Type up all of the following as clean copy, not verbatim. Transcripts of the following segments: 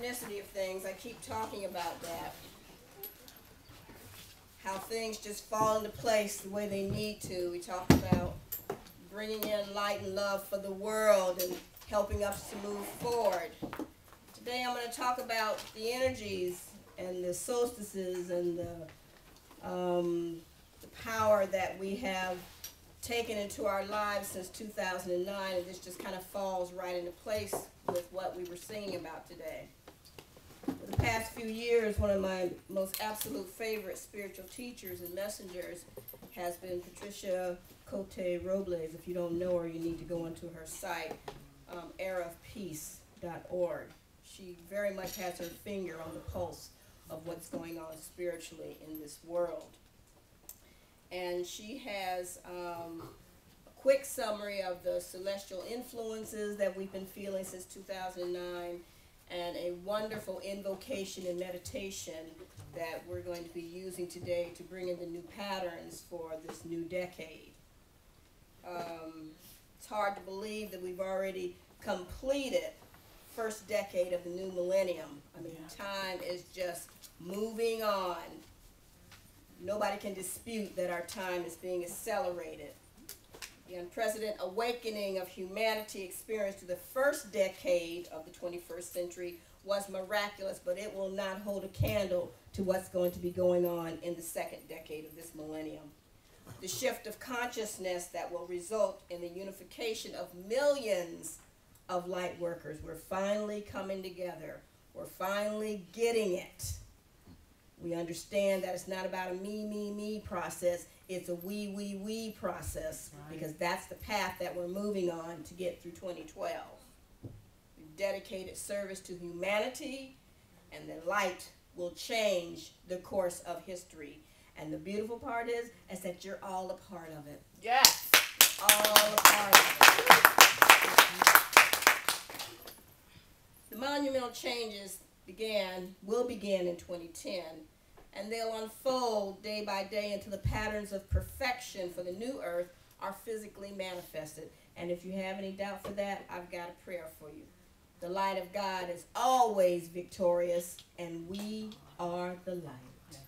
synchronicity of things. I keep talking about that. How things just fall into place the way they need to. We talk about bringing in light and love for the world and helping us to move forward. Today I'm going to talk about the energies and the solstices and the power that we have taken into our lives since 2009, and this just kind of falls right into place with what we were singing about today. For the past few years, one of my most absolute favorite spiritual teachers and messengers has been Patricia Cote Robles. If you don't know her, you need to go onto her site, eraofpeace.org. She very much has her finger on the pulse of what's going on spiritually in this world. And she has a quick summary of the celestial influences that we've been feeling since 2009, and a wonderful invocation and meditation that we're going to be using today to bring in the new patterns for this new decade. It's hard to believe that we've already completed first decade of the new millennium. I mean, time is just moving on. Nobody can dispute that our time is being accelerated. The unprecedented awakening of humanity experienced through the first decade of the 21st century was miraculous, but it will not hold a candle to what's going to be going on in the second decade of this millennium. The shift of consciousness that will result in the unification of millions of light workers. We're finally coming together. We're finally getting it. We understand that it's not about a me process. It's a we process, because that's the path that we're moving on to get through 2012. We've dedicated service to humanity, and the light will change the course of history. And the beautiful part is that you're all a part of it. Yes. All a part of it. The monumental changes will begin in 2010, and they'll unfold day by day until the patterns of perfection for the new earth are physically manifested. And if you have any doubt for that, I've got a prayer for you. The light of God is always victorious, and we are the light.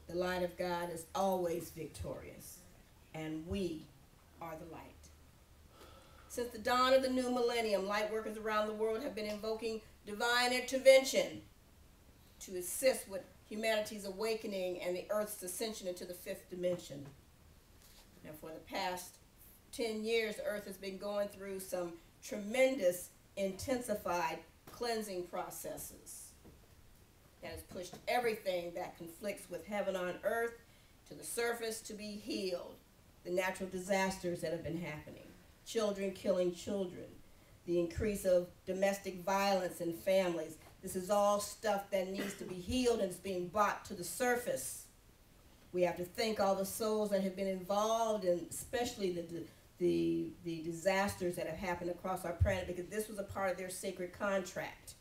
The light of God is always victorious, and we are the light. Since the dawn of the new millennium, light workers around the world have been invoking divine intervention to assist with humanity's awakening and the Earth's ascension into the fifth dimension. Now, for the past 10 years, the Earth has been going through some tremendous intensified cleansing processes that has pushed everything that conflicts with heaven on earth to the surface to be healed. The natural disasters that have been happening. Children killing children, the increase of domestic violence in families. This is all stuff that needs to be healed, and it's being brought to the surface. We have to thank all the souls that have been involved, and especially the disasters that have happened across our planet, because this was a part of their sacred contract.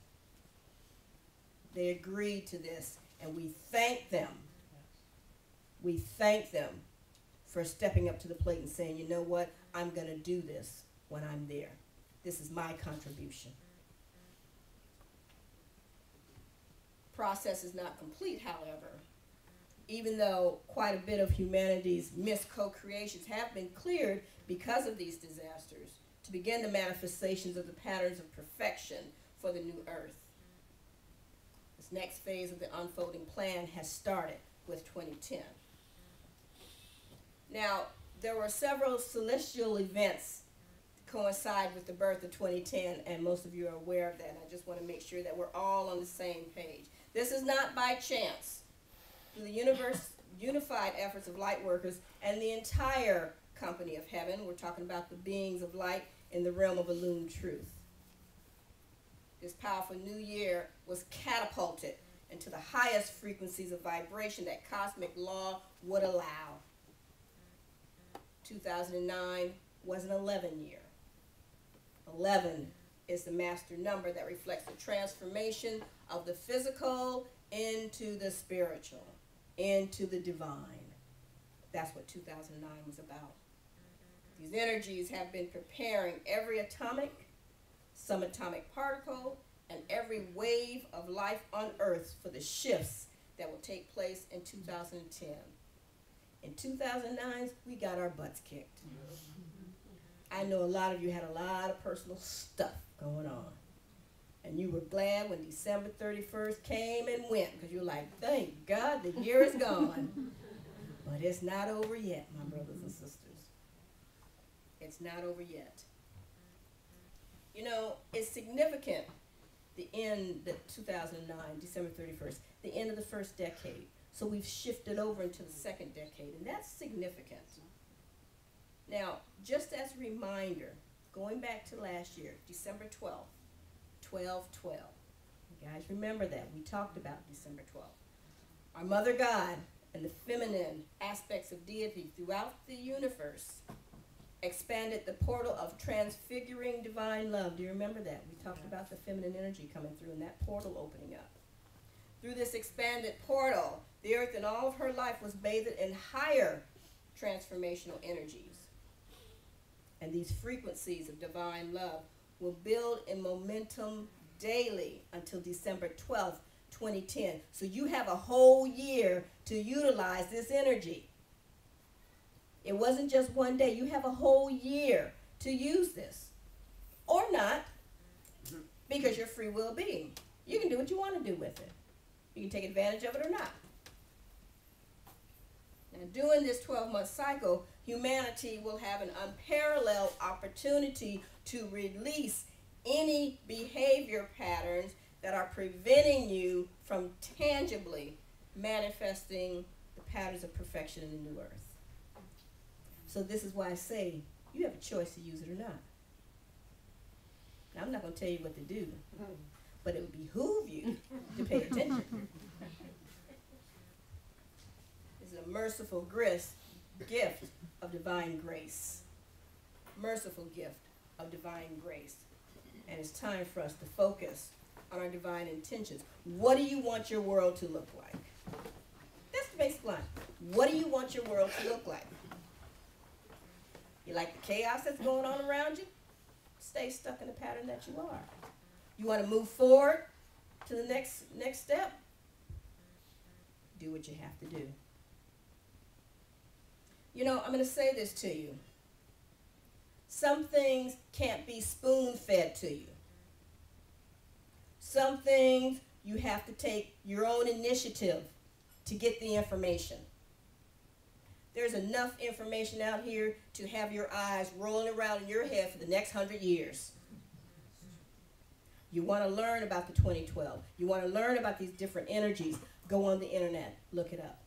They agreed to this, and we thank them. We thank them for stepping up to the plate and saying, you know what, I'm going to do this when I'm there. This is my contribution. Process is not complete, however. Even though quite a bit of humanity's missed co-creations have been cleared because of these disasters, to begin the manifestations of the patterns of perfection for the new earth. This next phase of the unfolding plan has started with 2010. Now, there were several celestial events to coincide with the birth of 2010, and most of you are aware of that, and I just want to make sure that we're all on the same page. This is not by chance. Through the unified efforts of light workers and the entire company of heaven, we're talking about the beings of light in the realm of illumined truth. This powerful new year was catapulted into the highest frequencies of vibration that cosmic law would allow. 2009 was an 11 year. 11 is the master number that reflects the transformation of the physical into the spiritual, into the divine. That's what 2009 was about. These energies have been preparing every atomic, subatomic particle, and every wave of life on Earth for the shifts that will take place in 2010. In 2009, we got our butts kicked. I know a lot of you had a lot of personal stuff going on. And you were glad when December 31st came and went, because you're like, thank God the year is gone. But it's not over yet, my brothers and sisters. It's not over yet. You know, it's significant, the end, the 2009, December 31st, the end of the first decade. So we've shifted over into the second decade, and that's significant. Now, just as a reminder, going back to last year, December 12th, 12/12. You guys remember that. We talked about December 12th. Our Mother God and the feminine aspects of deity throughout the universe expanded the portal of transfiguring divine love. Do you remember that? We talked about the feminine energy coming through and that portal opening up. Through this expanded portal, the earth in all of her life was bathed in higher transformational energies. And these frequencies of divine love will build in momentum daily until December 12th, 2010. So you have a whole year to utilize this energy. It wasn't just one day. You have a whole year to use this. Or not, because you're free will being. You can do what you want to do with it. You can take advantage of it or not. Now, during this 12-month cycle, humanity will have an unparalleled opportunity to release any behavior patterns that are preventing you from tangibly manifesting the patterns of perfection in the new earth. So this is why I say you have a choice to use it or not. Now, I'm not going to tell you what to do, but it would behoove you to pay attention. This is a merciful gift of divine grace. Merciful gift of divine grace. And it's time for us to focus on our divine intentions. What do you want your world to look like? That's the basic line. What do you want your world to look like? You like the chaos that's going on around you? Stay stuck in the pattern that you are. You want to move forward to the next step? Do what you have to do. You know, I'm going to say this to you. Some things can't be spoon-fed to you. Some things you have to take your own initiative to get the information. There's enough information out here to have your eyes rolling around in your head for the next 100 years. You want to learn about the 2012. You want to learn about these different energies. Go on the internet. Look it up.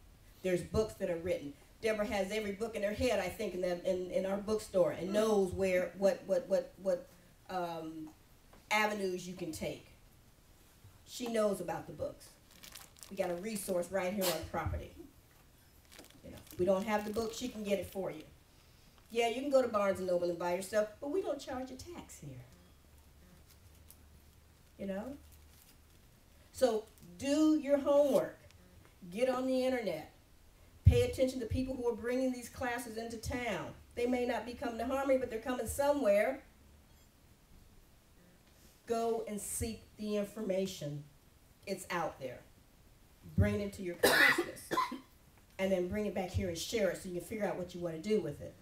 There's books that are written. Deborah has every book in her head, I think, in our bookstore, and knows where what avenues you can take. She knows about the books. We got a resource right here on property. You know, we don't have the book, she can get it for you. Yeah, you can go to Barnes & Noble and buy yourself, but we don't charge a tax here. You know? So do your homework. Get on the internet. Pay attention to people who are bringing these classes into town. They may not be coming to Harmony, but they're coming somewhere. Go and seek the information. It's out there. Bring it into your consciousness. And then bring it back here and share it so you can figure out what you want to do with it.